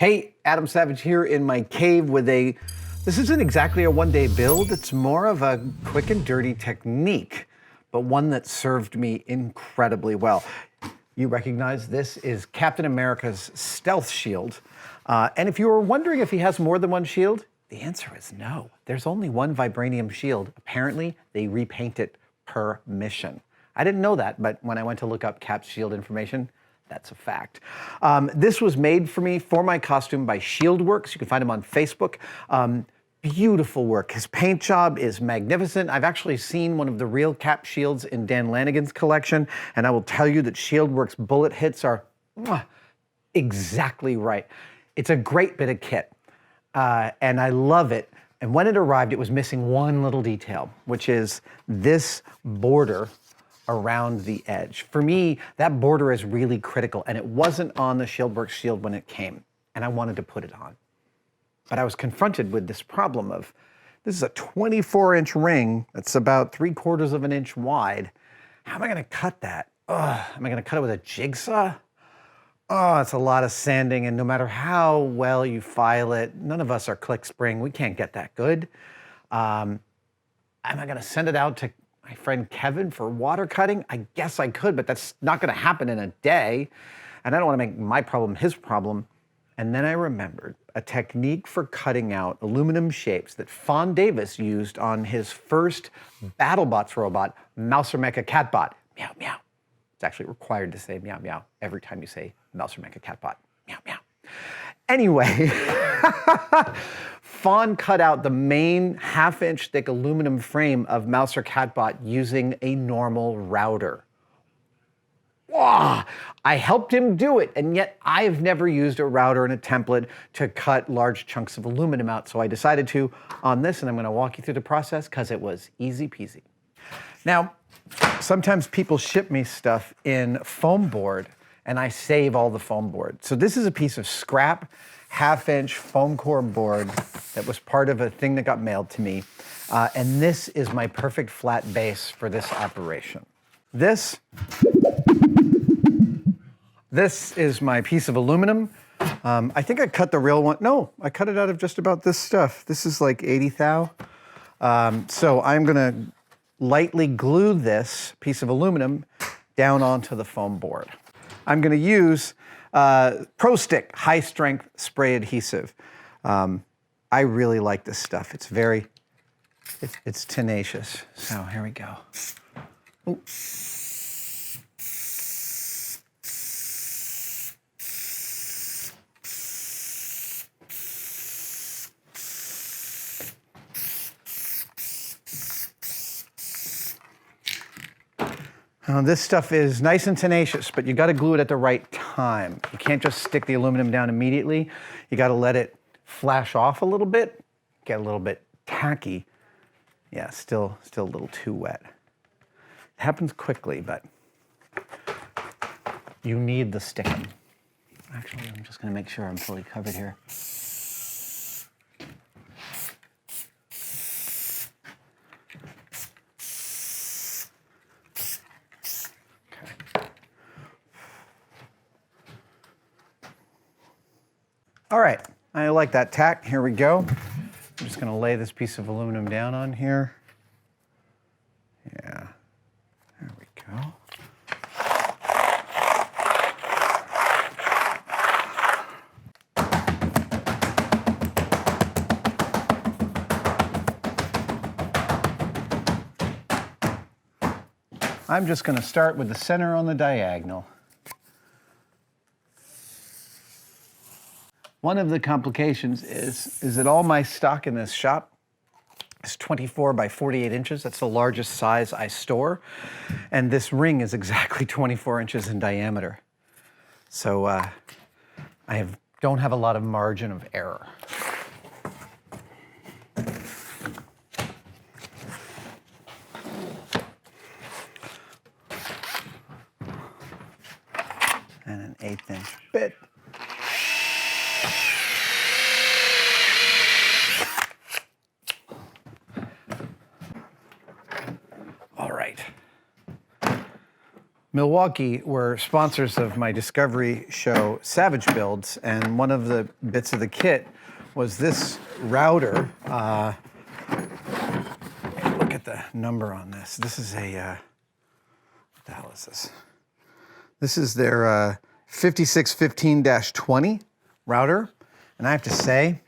Hey, Adam Savage here in my cave with this isn't exactly a one-day build, it's more of a quick and dirty technique, but one that served me incredibly well. You recognize this is Captain America's stealth shield. And if you were wondering if he has more than one shield, the answer is no. There's only one vibranium shield. Apparently, they repaint it per mission. I didn't know that, but when I went to look up Cap's shield information, that's a fact. This was made for me for my costume by Shieldworks. You can find him on Facebook. Beautiful work. His paint job is magnificent. I've actually seen one of the real Cap shields in Dan Lanigan's collection, and I will tell you that Shieldworks bullet hits are exactly right. It's a great bit of kit, and I love it. And when it arrived, it was missing one little detail, which is this border around the edge. For me, that border is really critical, and it wasn't on the Shieldworks shield when it came, and I wanted to put it on. But I was confronted with this problem of, this is a 24-inch ring that's about 3/4 of an inch wide. How am I gonna cut that? Am I gonna cut it with a jigsaw? Oh, it's a lot of sanding, and no matter how well you file it, none of us are click spring. We can't get that good. Am I gonna send it out to my friend Kevin for water cutting? I guess I could, but that's not gonna happen in a day. And I don't wanna make my problem his problem. And then I remembered a technique for cutting out aluminum shapes that Fawn Davis used on his first BattleBots robot, Mouser Mecha Catbot. Meow, meow. It's actually required to say meow, meow every time you say Mouser Mecha Catbot. Meow, meow. Anyway, Fawn cut out the main half-inch thick aluminum frame of Mouser Catbot using a normal router. Wow. I helped him do it, and yet I've never used a router and a template to cut large chunks of aluminum out, so I decided to on this, and I'm gonna walk you through the process because it was easy peasy. Now, sometimes people ship me stuff in foam board, and I save all the foam board. So this is a piece of scrap, half-inch foam core board that was part of a thing that got mailed to me, and this is my perfect flat base for this operation. This is my piece of aluminum. I think I cut the real one. No, I cut it out of just about this stuff. This is like 80 thou. So I'm gonna lightly glue this piece of aluminum down onto the foam board. I'm gonna use Pro Stick high strength spray adhesive. I really like this stuff. It's tenacious. So here we go. Ooh. This stuff is nice and tenacious, but you gotta glue it at the right time. You can't just stick the aluminum down immediately. You gotta let it flash off a little bit, get a little bit tacky. Yeah, still a little too wet. It happens quickly, but you need the sticking. Actually, I'm just gonna make sure I'm fully covered here. All right, I like that tack. Here we go. I'm just gonna lay this piece of aluminum down on here. Yeah, there we go. I'm just gonna start with the center on the diagonal. One of the complications is that all my stock in this shop is 24 by 48 inches. That's the largest size I store. And this ring is exactly 24 inches in diameter. So I don't have a lot of margin of error. And an 1/8 inch bit. Milwaukee were sponsors of my discovery show, Savage Builds, and one of the bits of the kit was this router. Look at the number on this. This is a, what the hell is this? This is their 5615-20 router, and I have to say,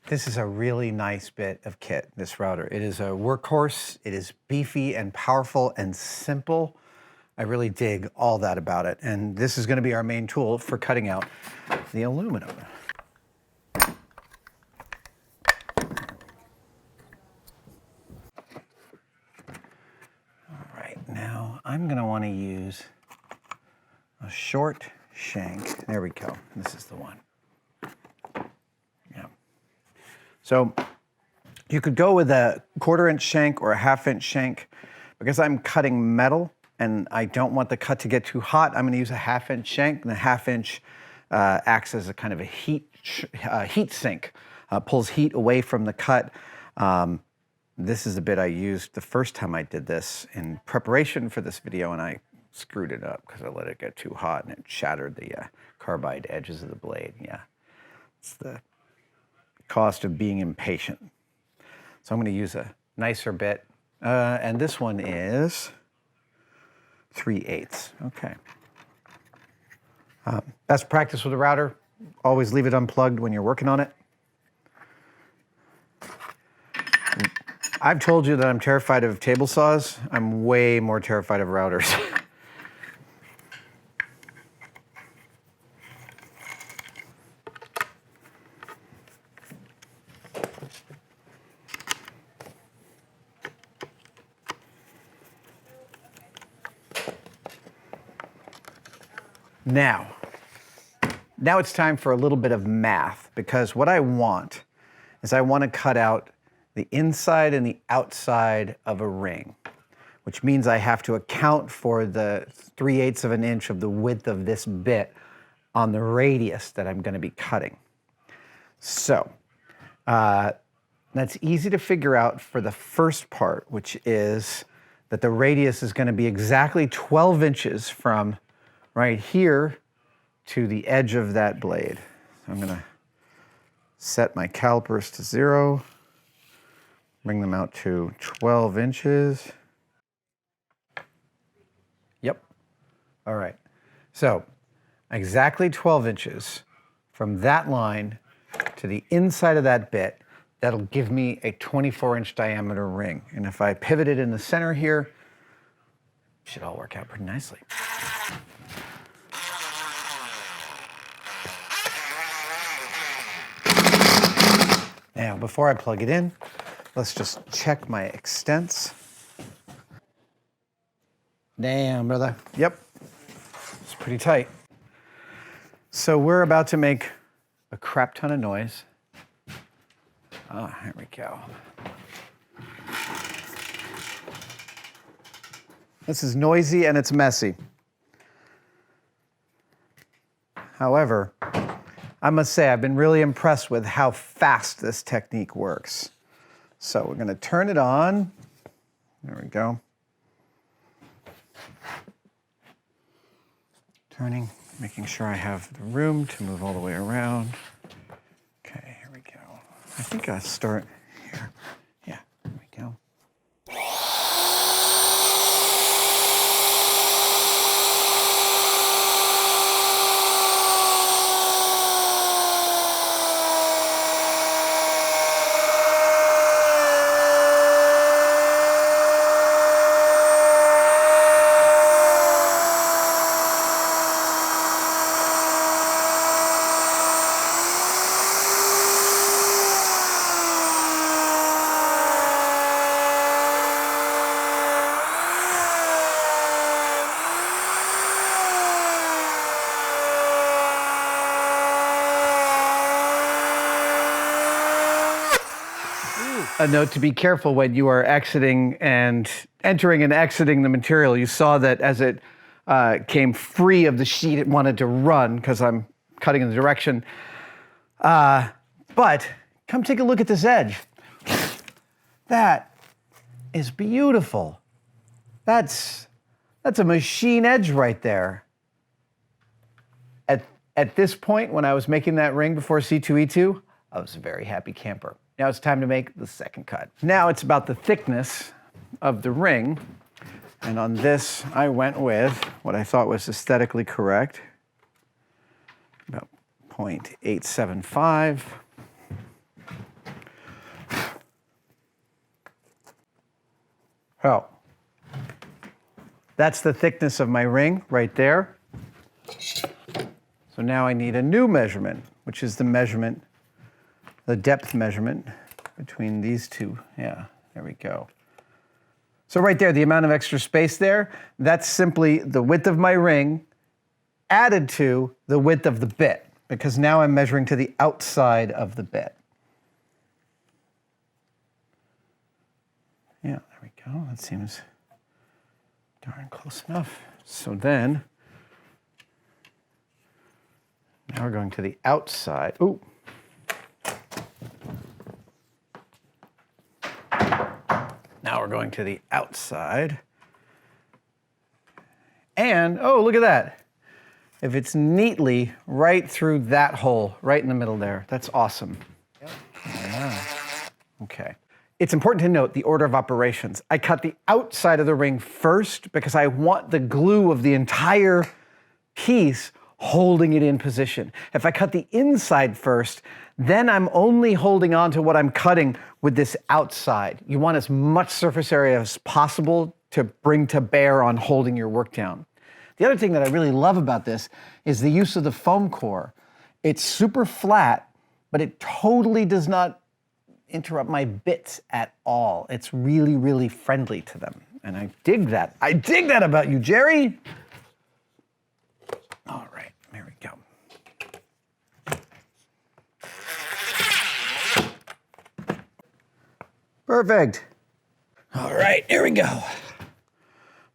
this is a really nice bit of kit, this router. It is a workhorse, it is beefy and powerful and simple. I really dig all that about it. And this is going to be our main tool for cutting out the aluminum. All right, now I'm going to want to use a short shank. There we go. This is the one. Yeah. So you could go with a 1/4-inch shank or a 1/2-inch shank. Because I'm cutting metal, and I don't want the cut to get too hot, I'm going to use a 1/2-inch shank, and the 1/2-inch acts as a kind of a heat sink, pulls heat away from the cut. This is the bit I used the first time I did this in preparation for this video, and I screwed it up because I let it get too hot, and it shattered the carbide edges of the blade. Yeah, it's the cost of being impatient. So I'm going to use a nicer bit, and this one is 3/8. Okay. Best practice with a router, always leave it unplugged when you're working on it. I've told you that I'm terrified of table saws. I'm way more terrified of routers. Now it's time for a little bit of math, because what I want is I want to cut out the inside and the outside of a ring, which means I have to account for the 3/8 of an inch of the width of this bit on the radius that I'm going to be cutting. So that's easy to figure out for the first part, which is that the radius is going to be exactly 12 inches from right here to the edge of that blade. So I'm going to set my calipers to 0, bring them out to 12 inches. Yep. All right. So exactly 12 inches from that line to the inside of that bit. That'll give me a 24-inch diameter ring. And if I pivot it in the center here, it should all work out pretty nicely. Now, before I plug it in, let's just check my extents. Damn, brother. Yep, it's pretty tight. So we're about to make a crap ton of noise. Ah, here we go. This is noisy and it's messy. However, I must say I've been really impressed with how fast this technique works. So we're going to turn it on. There we go. Turning, making sure I have the room to move all the way around. Okay, here we go. I think I'll start here. Yeah, there we go. A note to be careful when you are exiting and entering and exiting the material. You saw that as it came free of the sheet, it wanted to run because I'm cutting in the direction. But come take a look at this edge. That is beautiful. That's That's a machine edge right there. At this point, when I was making that ring before C2E2, I was a very happy camper. Now it's time to make the second cut. Now it's about the thickness of the ring. And on this, I went with what I thought was aesthetically correct, about 0.875. Oh, that's the thickness of my ring right there. So now I need a new measurement, which is the measurement, the depth measurement between these two. Yeah, there we go. So right there, the amount of extra space there, that's simply the width of my ring added to the width of the bit, because now I'm measuring to the outside of the bit. Yeah, there we go. That seems darn close enough. So then, now we're going to the outside. Ooh. Now we're going to the outside. And, oh, look at that. If it's neatly right through that hole, right in the middle there, that's awesome. Yep. Yeah. Okay. It's important to note the order of operations. I cut the outside of the ring first because I want the glue of the entire piece holding it in position. If I cut the inside first, then I'm only holding on to what I'm cutting with this outside. You want as much surface area as possible to bring to bear on holding your work down. The other thing that I really love about this is the use of the foam core. It's super flat, but it totally does not interrupt my bits at all. It's really, really friendly to them. And I dig that. I dig that about you, Jerry. All right, there we go. Perfect. All right, here we go.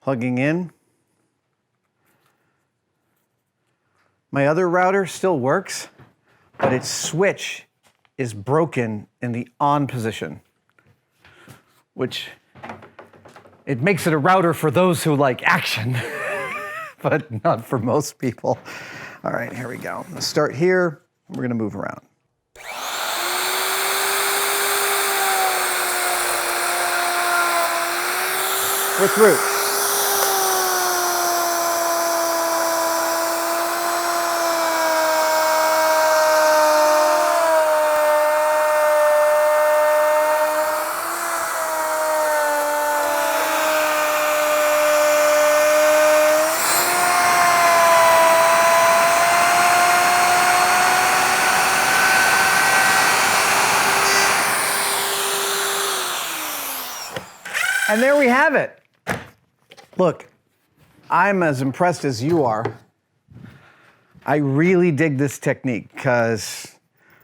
Plugging in. My other router still works, but its switch is broken in the on position, which it makes it a router for those who like action, but not for most people. All right, here we go. Let's start here. We're gonna move around. We're through. And there we have it. Look, I'm as impressed as you are. I really dig this technique because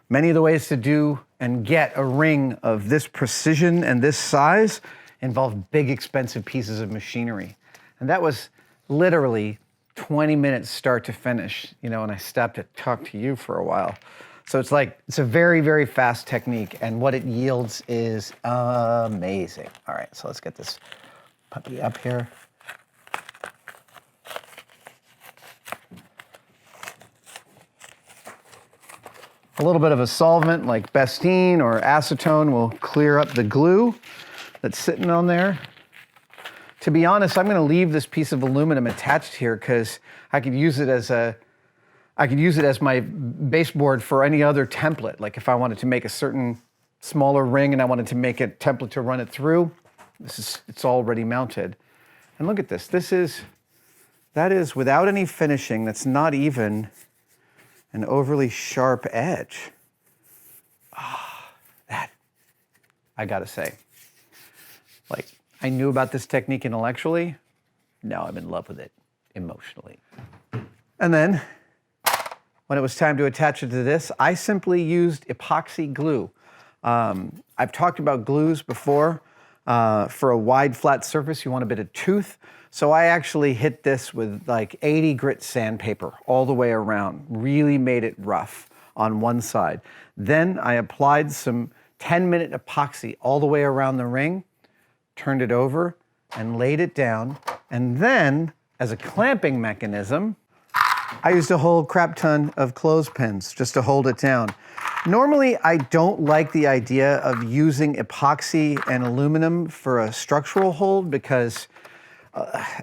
many of the ways to do and get a ring of this precision and this size involve big, expensive pieces of machinery. And that was literally 20 minutes start to finish, you know, and I stopped to talk to you for a while. So it's like, it's a very, very fast technique, and what it yields is amazing. All right, so let's get this puppy up here. A little bit of a solvent like Bestine or acetone will clear up the glue that's sitting on there. To be honest, I'm gonna leave this piece of aluminum attached here because I could use it as my baseboard for any other template. Like if I wanted to make a certain smaller ring and I wanted to make a template to run it through, it's already mounted. And look at this. That is without any finishing. That's not even an overly sharp edge. That, I gotta say, like I knew about this technique intellectually. Now I'm in love with it emotionally. And then, when it was time to attach it to this, I simply used epoxy glue. I've talked about glues before. For a wide, flat surface, you want a bit of tooth. So I actually hit this with like 80 grit sandpaper all the way around, really made it rough on one side. Then I applied some 10-minute epoxy all the way around the ring, turned it over, and laid it down. And then, as a clamping mechanism, I used a whole crap ton of clothespins just to hold it down. Normally, I don't like the idea of using epoxy and aluminum for a structural hold because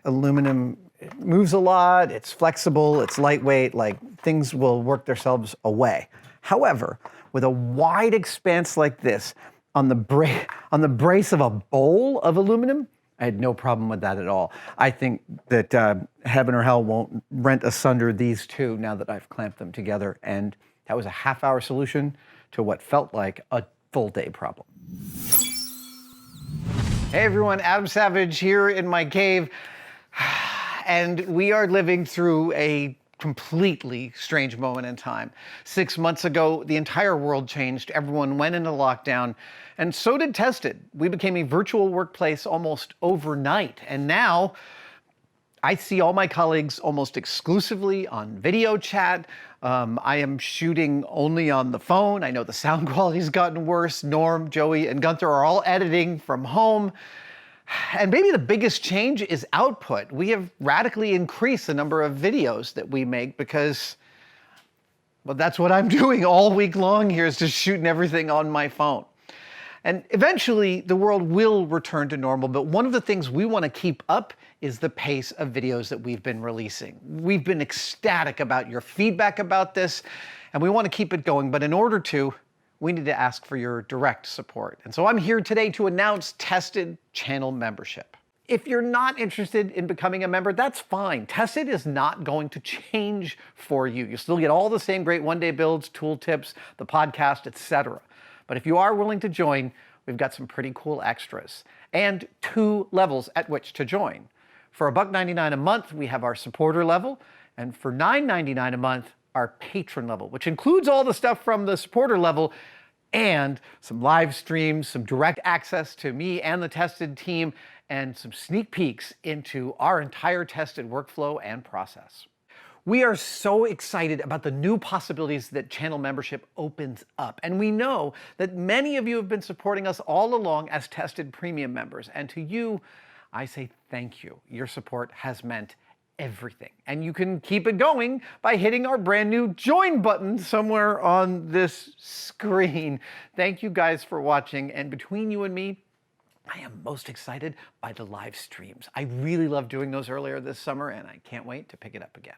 aluminum moves a lot, it's flexible, it's lightweight, like things will work themselves away. However, with a wide expanse like this, on the brace of a bowl of aluminum, I had no problem with that at all. I think that heaven or hell won't rent asunder these two now that I've clamped them together. And that was a half-hour solution to what felt like a full-day problem. Hey everyone, Adam Savage here in my cave. And we are living through a completely strange moment in time. 6 months ago, the entire world changed. Everyone went into lockdown, and so did Tested. We became a virtual workplace almost overnight, and now I see all my colleagues almost exclusively on video chat. I am shooting only on the phone. I know the sound quality's gotten worse. Norm, Joey, and Gunther are all editing from home. And maybe the biggest change is output. We have radically increased the number of videos that we make because, well, that's what I'm doing all week long here, is just shooting everything on my phone. And eventually the world will return to normal, but one of the things we want to keep up is the pace of videos that we've been releasing. We've been ecstatic about your feedback about this, and we want to keep it going, but in order to, we need to ask for your direct support. And so I'm here today to announce Tested channel membership. If you're not interested in becoming a member, that's fine. Tested is not going to change for you. You'll still get all the same great one-day builds, tool tips, the podcast, etc. But if you are willing to join, we've got some pretty cool extras and 2 levels at which to join. For $1.99 a month, we have our supporter level, and for $9.99 a month, our patron level, which includes all the stuff from the supporter level and some live streams, some direct access to me and the Tested team, and some sneak peeks into our entire Tested workflow and process. We are so excited about the new possibilities that channel membership opens up. And we know that many of you have been supporting us all along as Tested Premium members. And to you, I say thank you. Your support has meant everything. And you can keep it going by hitting our brand new join button somewhere on this screen. Thank you guys for watching. And between you and me, I am most excited by the live streams. I really loved doing those earlier this summer, and I can't wait to pick it up again.